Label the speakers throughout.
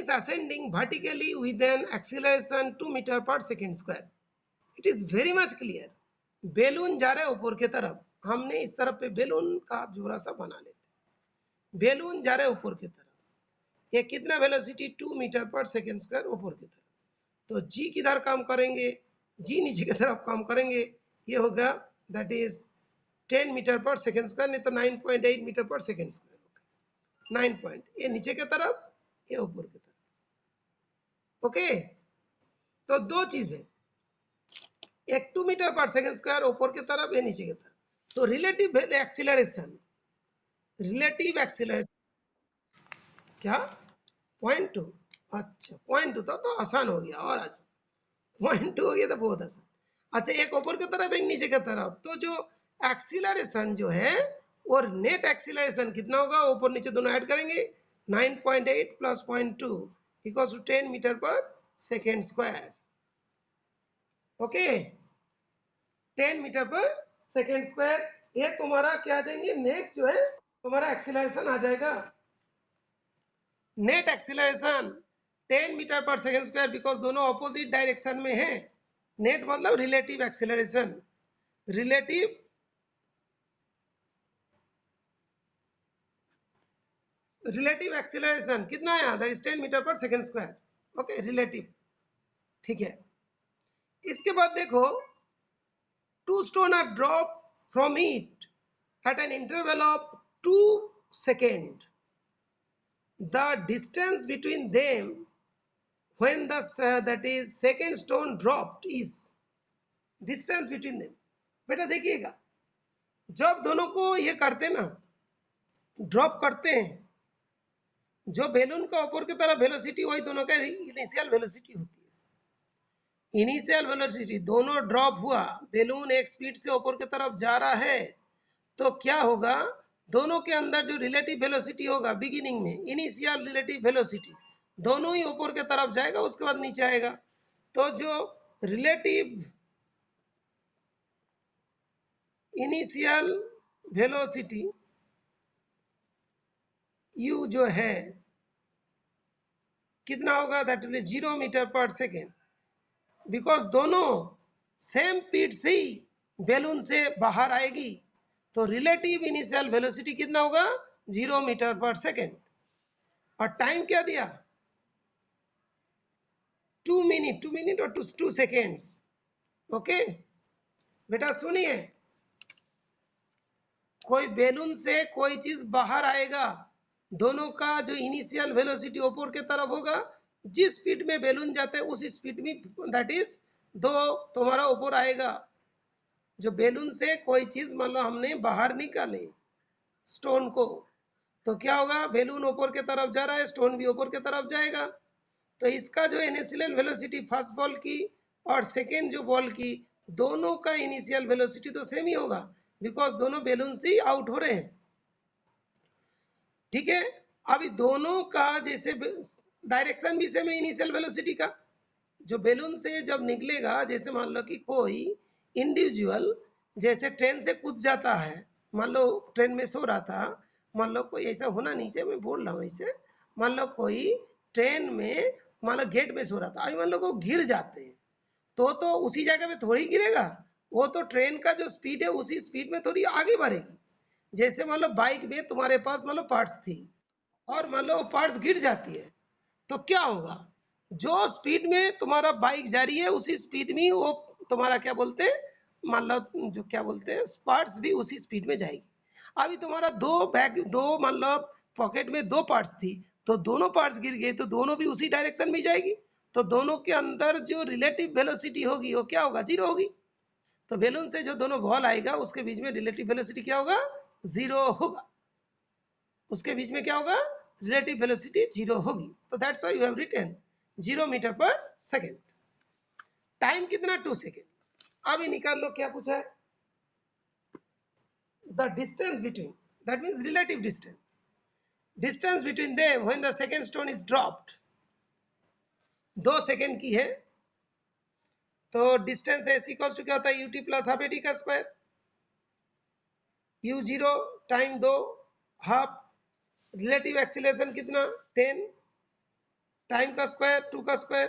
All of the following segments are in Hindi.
Speaker 1: is ascending vertically with an acceleration 2 metre per second square. It is very much clear. Balloon जा रहा है ऊपर की तरफ. हमने इस तरफ पे बेलून का जोड़ा सा बना लेते. बेलून जा रहा है ऊपर की तरफ. ये कितना velocity 2 metre per second square ऊपर की तरफ. तो जी किधर काम करेंगे, जी नीचे की तरफ काम करेंगे. ये होगा that is 10 metre per second square, नहीं तो 9.8 metre per second square. 9 point, ये नीचे की तरफ, ये ऊपर की तरफ. ओके, तो दो चीजें, एक 2 मीटर पर सेकेंड स्क्वायर ऊपर की तरफ, ये नीचे की तरफ. तो रिलेटिव एक्सीलरेशन, रिलेटिव एक्सीलरेशन क्या 0.2. अच्छा 0.2 तो आसान हो गया, और आसान. 0.2 हो गया तो बहुत आसान. अच्छा, एक ऊपर की तरफ एक नीचे की तरफ. तो जो एक्सीलरेशन जो है और नेट एक्सीलरेशन कितना होगा, ऊपर नीचे दोनों ऐड करेंगे. 9.8 plus 0.2 equals to 10 metre per second square. Okay, 10 metre per second square. ये तुम्हारा क्या आ जाएंगे, नेट जो है तुम्हारा एक्सीलरेशन आ जाएगा. Net acceleration 10 metre per second square, because दोनों ऑपोजिट डायरेक्शन में है. नेट मतलब रिलेटिव एक्सीलरेशन. रिलेटिव एक्सीलरेशन कितना आया, that is 10 metre per second square. Okay, relative. ठीक है. इसके बाद देखो, 2 stone are drop from it at an interval of 2 second. The distance between them when the that is second stone dropped is distance between them. बेटा देखिएगा, जब दोनों को ये करते ना, ड्रॉप करते हैं, जो बेलून का ऊपर की तरफ वेलोसिटी वही दोनों का इनिशियल वेलोसिटी होती है. इनिशियल वेलोसिटी दोनों ड्रॉप हुआ, बेलून एक स्पीड से ऊपर की तरफ जा रहा है, तो क्या होगा, दोनों के अंदर जो रिलेटिव वेलोसिटी होगा बिगिनिंग में, इनिशियल रिलेटिव वेलोसिटी, दोनों ही ऊपर की तरफ जाएगा, उसके बाद नीचे आएगा. तो जो रिलेटिव इनिशियल वेलोसिटी u जो है कितना होगा, that is 0 metre per second, because दोनों सेम स्पीड से ही बेलून से बाहर आएगी. तो रिलेटिव इनिशियल वेलोसिटी कितना होगा, 0 मीटर पर सेकेंड. और टाइम क्या दिया, 2 मिनट और 2 सेकेंड्स. ओके बेटा सुनिए, कोई बेलून से कोई चीज बाहर आएगा, दोनों का जो इनिशियल वेलोसिटी ऊपर के तरफ होगा, जिस स्पीड में बेलून जाते हैं उसी स्पीड में दैट इज दो तुम्हारा ऊपर आएगा. जो बेलून से कोई चीज मान लो हमने बाहर निकाले स्टोन को, तो क्या होगा, बेलून ऊपर के तरफ जा रहा है, स्टोन भी ऊपर के तरफ जाएगा. तो इसका जो इनिशियल वेलोसिटी फर्स्ट बॉल की और सेकेंड जो बॉल की, दोनों का इनिशियल वेलोसिटी तो सेम ही होगा, बिकॉज दोनों बेलून से आउट हो रहे हैं. ठीक है, अभी दोनों का जैसे डायरेक्शन भी सेम है इनिशियल वेलोसिटी का. जो बेलून से जब निकलेगा, जैसे मान लो कि कोई इंडिविजुअल जैसे ट्रेन से कूद जाता है, मान लो ट्रेन में सो रहा था, मान लो कोई ऐसा होना नहीं चाहिए, मैं बोल रहा हूँ ऐसे, मान लो कोई ट्रेन में मान लो गेट में सो रहा था, अभी मान लो को गिर जाते हैं, तो उसी जगह पे थोड़ी गिरेगा, वो तो ट्रेन का जो स्पीड है उसी स्पीड में थोड़ी आगे बढ़ेगी. जैसे मान लो बाइक में तुम्हारे पास मान लो पार्ट्स थी और मान लो पार्ट्स गिर जाती है, तो क्या होगा, जो स्पीड में तुम्हारा बाइक जा रही है उसी स्पीड में वो तुम्हारा क्या बोलते हैं, मान लो जो क्या बोलते हैं पार्ट्स भी उसी स्पीड में जाएगी. अभी तुम्हारा दो मान लो पॉकेट में 2 पार्ट्स थी, तो दोनों पार्ट्स गिर गए, तो दोनों भी उसी डायरेक्शन में जाएगी. तो दोनों के अंदर जो रिलेटिव वेलोसिटी होगी वो क्या होगा, 0 होगी. तो बेलून से जो दोनों बॉल आएगा उसके बीच में रिलेटिव वेलोसिटी क्या होगा, 0 होगा. उसके बीच में क्या होगा, रिलेटिव वेलोसिटी 0 होगी. तो that's why you have written 0 metre per second. Time कितना, 2 सेकेंड. अभी निकाल लो क्या पूछा है, the distance between, that means relative distance between them when the second stone is dropped. 2 second की है, तो डिस्टेंस एस इक्वल टू क्या होता है, यूटी प्लस हाफ एडी का square. You 0 time 2 half. Relative acceleration कितना, 10. टाइम का स्क्वायर 2 का स्क्वायर,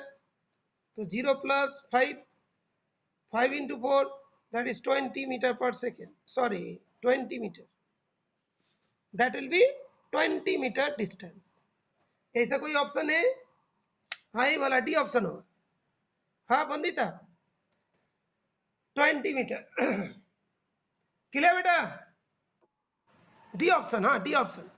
Speaker 1: तो 0 plus 5 into 4 that is 20 metre per second, sorry 20 metre, that will be 20 metre distance. ऐसा कोई ऑप्शन है? हाँ, ये वाला डी ऑप्शन होगा। हाँ बंदिता, 20 मीटर क्लियर बेटा, डी ऑप्शन, हाँ डी ऑप्शन।